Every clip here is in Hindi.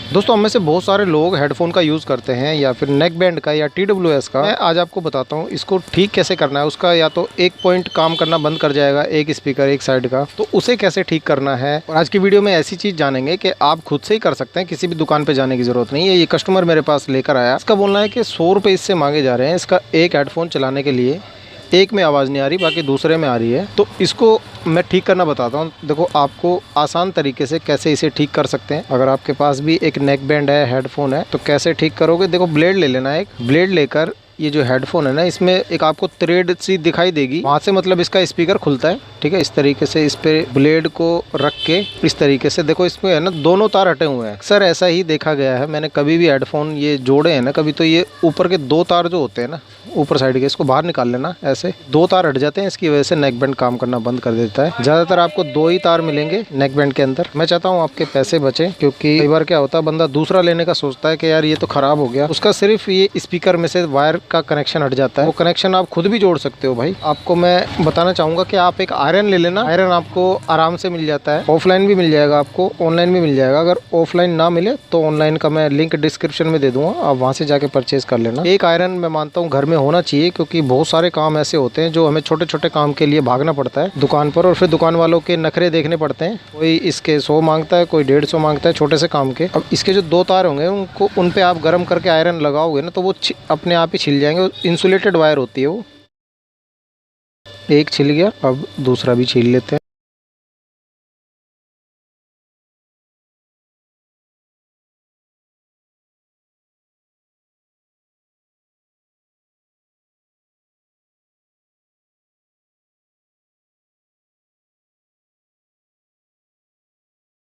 दोस्तों, हम में से बहुत सारे लोग हेडफोन का यूज़ करते हैं या फिर नेक बैंड का या TWS का। मैं आज आपको बताता हूँ इसको ठीक कैसे करना है। उसका या तो एक पॉइंट काम करना बंद कर जाएगा, एक स्पीकर एक साइड का, तो उसे कैसे ठीक करना है। और आज की वीडियो में ऐसी चीज़ जानेंगे कि आप खुद से ही कर सकते हैं, किसी भी दुकान पर जाने की ज़रूरत नहीं है। ये कस्टमर मेरे पास लेकर आया, इसका बोलना है कि 100 रुपये इससे मांगे जा रहे हैं इसका एक हेडफोन चलाने के लिए। एक में आवाज़ नहीं आ रही, बाकी दूसरे में आ रही है। तो इसको मैं ठीक करना बताता हूँ। देखो, आपको आसान तरीके से कैसे इसे ठीक कर सकते हैं। अगर आपके पास भी एक नेक बैंड है, हेडफोन है, तो कैसे ठीक करोगे। देखो, ब्लेड ले लेना है। एक ब्लेड लेकर ये जो हेडफोन है ना, इसमें एक आपको थ्रेड सी दिखाई देगी, वहाँ से मतलब इसका स्पीकर खुलता है। ठीक है, इस तरीके से इस पे ब्लेड को रख के इस तरीके से देखो, इसमें है ना दोनों तार हटे हुए हैं। अक्सर ऐसा ही देखा गया है, मैंने कभी भी हेडफोन ये जोड़े हैं ना कभी, तो ये ऊपर के दो तार जो होते हैं ना ऊपर साइड के, इसको बाहर निकाल लेना। ऐसे दो तार हट जाते हैं, इसकी वजह से नेक बैंड काम करना बंद कर देता है। ज़्यादातर आपको दो ही तार मिलेंगे नेक बैंड के अंदर। मैं चाहता हूँ आपके पैसे बचे, क्योंकि कई बार क्या होता है, बंदा दूसरा लेने का सोचता है कि यार ये तो ख़राब हो गया, उसका सिर्फ ये स्पीकर में से वायर का कनेक्शन हट जाता है। वो कनेक्शन आप खुद भी जोड़ सकते हो भाई। आपको मैं बताना चाहूँगा कि आप एक आयरन ले लेना। आयरन आपको आराम से मिल जाता है, ऑफलाइन भी मिल जाएगा, आपको ऑनलाइन भी मिल जाएगा। अगर ऑफलाइन ना मिले तो ऑनलाइन का मैं लिंक डिस्क्रिप्शन में दे दूँगा, आप वहाँ से जाके परचेज कर लेना। एक आयरन मैं मानता हूँ घर में होना चाहिए, क्योंकि बहुत सारे काम ऐसे होते हैं जो हमें छोटे छोटे काम के लिए भागना पड़ता है दुकान पर, और फिर दुकान वालों के नखरे देखने पड़ते हैं। कोई इसके 100 मांगता है, कोई 150 मांगता है छोटे से काम के। अब इसके जो दो तार होंगे उनको उन पे आप गर्म करके आयरन लगाओगे ना, तो वो अपने आप ही छिल जाएंगे। इंसुलेटेड वायर होती है वो। एक छिल गया, अब दूसरा भी छील लेते हैं।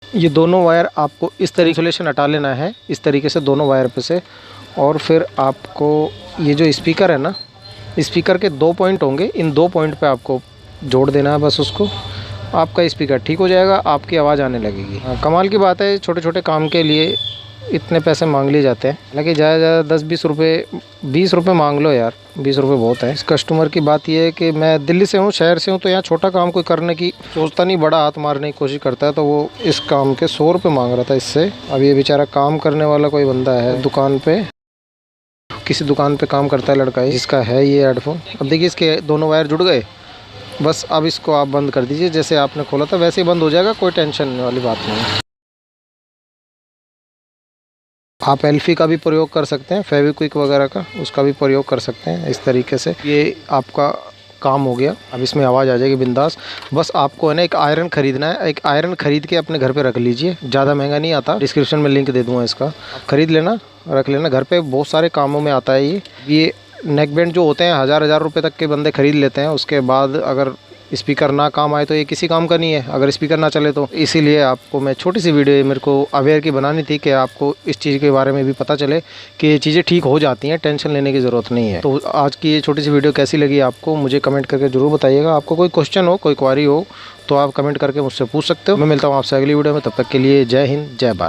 ये दोनों वायर आपको इस तरीके इंसुलेशन हटा लेना है, इस तरीके से दोनों वायर पे से। और फिर आपको ये जो स्पीकर है ना, स्पीकर के दो पॉइंट होंगे, इन दो पॉइंट पे आपको जोड़ देना है बस उसको। आपका स्पीकर ठीक हो जाएगा, आपकी आवाज़ आने लगेगी। कमाल की बात है, छोटे छोटे काम के लिए इतने पैसे मांग लिए जाते हैं। हालांकि ज़्यादा ज़्यादा 10-20 रुपये, 20 रुपये मांग लो यार, 20 रुपये बहुत है। इस कस्टमर की बात ये है कि मैं दिल्ली से हूँ, शहर से हूँ, तो यहाँ छोटा काम कोई करने की सोचता नहीं, बड़ा हाथ मारने की कोशिश करता है। तो वो इस काम के 100 रुपये मांग रहा था इससे। अब ये बेचारा काम करने वाला कोई बंदा है दुकान पे, किसी दुकान पे काम करता है लड़का है, जिसका है ये हेडफोन। अब देखिए, इसके दोनों वायर जुड़ गए। बस अब इसको आप बंद कर दीजिए, जैसे आपने खोला था वैसे ही बंद हो जाएगा, कोई टेंशन वाली बात नहीं है। आप एल्फी का भी प्रयोग कर सकते हैं, फेविक्विक वगैरह का, उसका भी प्रयोग कर सकते हैं। इस तरीके से ये आपका काम हो गया। अब इसमें आवाज़ आ जाएगी बिंदास। बस आपको है ना एक आयरन खरीदना है। एक आयरन खरीद के अपने घर पे रख लीजिए, ज़्यादा महंगा नहीं आता, डिस्क्रिप्शन में लिंक दे दूँगा इसका, आप खरीद लेना, रख लेना। घर पे बहुत सारे कामों में आता है ये नेक बैंड जो होते हैं 1000 रुपये तक के बंदे खरीद लेते हैं। उसके बाद अगर स्पीकर ना काम आए तो ये किसी काम का नहीं है, अगर स्पीकर ना चले तो। इसीलिए आपको मैं छोटी सी वीडियो मेरे को अवेयर की बनानी थी कि आपको इस चीज़ के बारे में भी पता चले कि ये चीज़ें ठीक हो जाती हैं, टेंशन लेने की ज़रूरत नहीं है। तो आज की ये छोटी सी वीडियो कैसी लगी आपको, मुझे कमेंट करके ज़रूर बताइएगा। आपको कोई क्वेश्चन हो, कोई क्वारी हो, तो आप कमेंट करके मुझसे पूछ सकते हो। मैं मिलता हूँ आपसे अगली वीडियो में, तब तक के लिए जय हिंद, जय भारत।